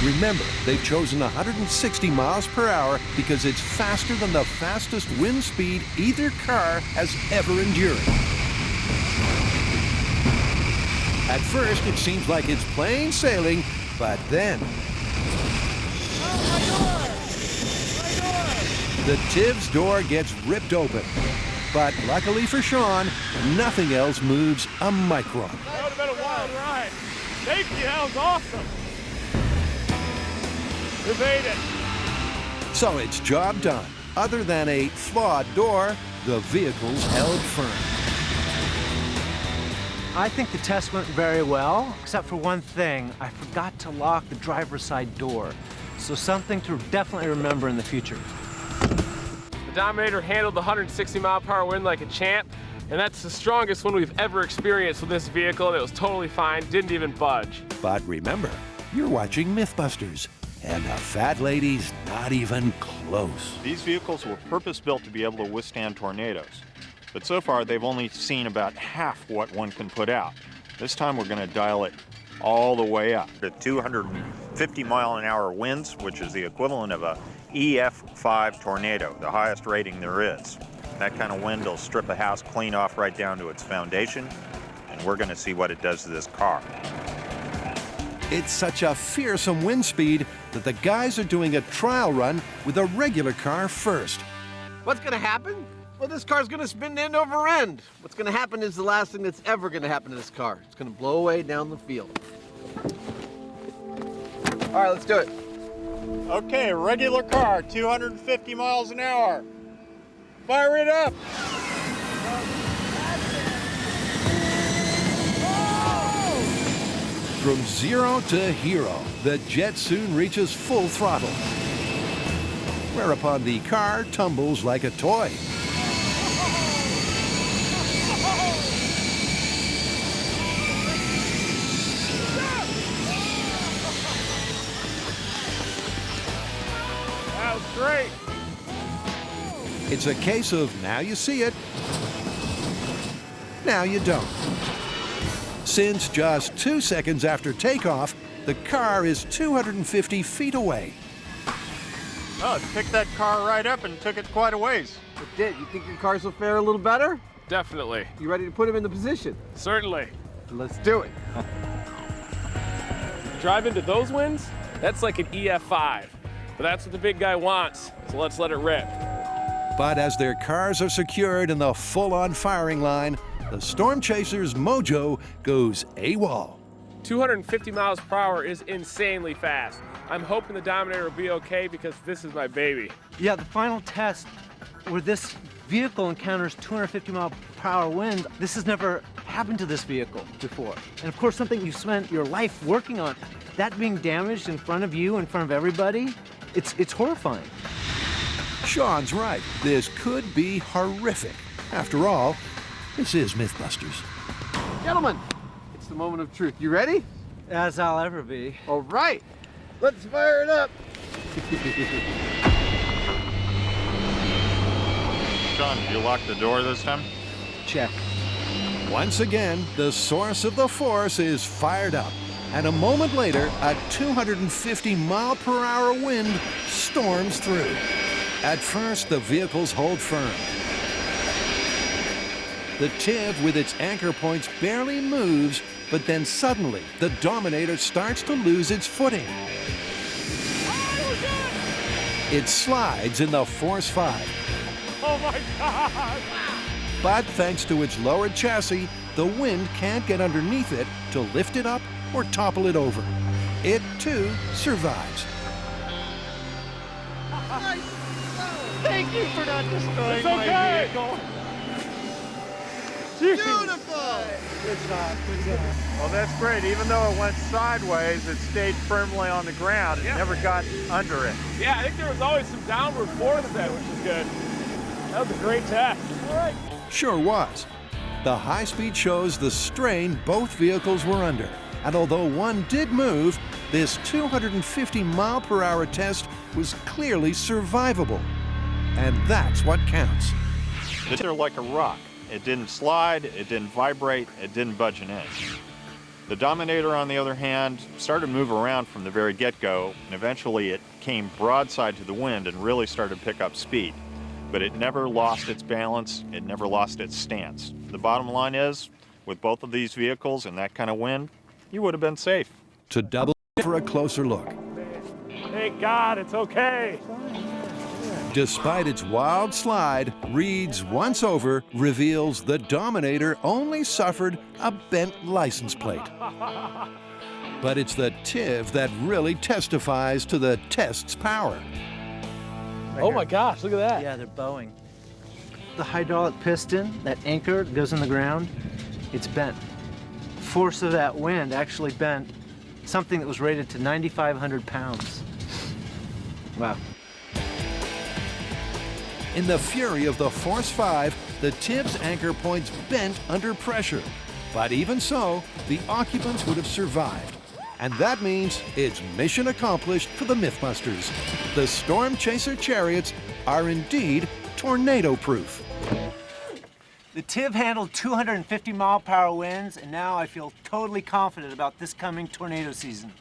Remember, they've chosen 160 miles per hour because it's faster than the fastest wind speed either car has ever endured. At first, it seems like it's plain sailing, but then... The TIV's door gets ripped open. But luckily for Sean, nothing else moves a micron. That would have been a wild ride. Safety, that was awesome. We made it. So it's job done. Other than a flawed door, the vehicle's held firm. I think the test went very well, except for one thing. I forgot to lock the driver's side door. So something to definitely remember in the future. The Dominator handled the 160-mile-per-hour wind like a champ, and that's the strongest one we've ever experienced with this vehicle, and it was totally fine, didn't even budge. But remember, you're watching Mythbusters, and the fat lady's not even close. These vehicles were purpose-built to be able to withstand tornadoes. But so far, they've only seen about half what one can put out. This time, we're going to dial it all the way up. The 250-mile-an-hour winds, which is the equivalent of a EF5 tornado, the highest rating there is. That kind of wind will strip a house clean off right down to its foundation, and we're going to see what it does to this car. It's such a fearsome wind speed that the guys are doing a trial run with a regular car first. What's gonna happen? Well, this car's gonna spin end over end. What's gonna happen is the last thing that's ever gonna happen to this car. It's gonna blow away down the field. All right, let's do it. Okay, regular car, 250 miles an hour. Fire it up. From 0 to hero, the jet soon reaches full throttle, whereupon the car tumbles like a toy. That was great. It's a case of now you see it, now you don't. Since just 2 seconds after takeoff, the car is 250 feet away. Oh, it picked that car right up and took it quite a ways. It did. You think your cars will fare a little better? Definitely. You ready to put him in the position? Certainly. Let's do it. Drive into those winds, that's like an EF5. But that's what the big guy wants, so let's let it rip. But as their cars are secured in the full-on firing line, the Storm Chaser's mojo goes AWOL. 250 miles per hour is insanely fast. I'm hoping the Dominator will be okay because this is my baby. Yeah, the final test where this vehicle encounters 250-mile-per-hour wind, this has never happened to this vehicle before. And of course, something you've spent your life working on, that being damaged in front of you, in front of everybody, it's horrifying. Sean's right. This could be horrific. After all, this is Mythbusters. Gentlemen, it's the moment of truth. You ready? As I'll ever be. All right, let's fire it up. Sean, did you lock the door this time? Check. Once again, the source of the force is fired up, and a moment later, a 250-mile-per-hour wind storms through. At first, the vehicles hold firm. The TIV with its anchor points barely moves, but then suddenly, the Dominator starts to lose its footing. It slides in the Force 5. Oh my God! But thanks to its lowered chassis, the wind can't get underneath it to lift it up or topple it over. It, too, survives. Thank you for not destroying It's okay. vehicle. Beautiful! Good job, good job. Well, that's great. Even though it went sideways, it stayed firmly on the ground. It never got under it. Yeah, I think there was always some downward force then, which is good. That was a great test. All right. Sure was. The high speed shows the strain both vehicles were under. And although one did move, this 250-mile-per-hour test was clearly survivable. And that's what counts. They're like a rock. It didn't slide, it didn't vibrate, it didn't budge an inch. The Dominator, on the other hand, started to move around from the very get-go, and eventually it came broadside to the wind and really started to pick up speed. But it never lost its balance, it never lost its stance. The bottom line is, with both of these vehicles and that kind of wind, you would have been safe. To double for a closer look. Thank God, it's okay. Despite its wild slide, Reed's once over reveals the Dominator only suffered a bent license plate. But it's the TIV that really testifies to the test's power. Oh my gosh, look at that. Yeah, they're bowing. The hydraulic piston, that anchor that goes in the ground, it's bent. Force of that wind actually bent something that was rated to 9,500 pounds. Wow. In the fury of the Force 5, the TIV's anchor points bent under pressure. But even so, the occupants would have survived. And that means it's mission accomplished for the Mythbusters. The Storm Chaser chariots are indeed tornado-proof. The TIV handled 250-mile-per-hour winds, and now I feel totally confident about this coming tornado season.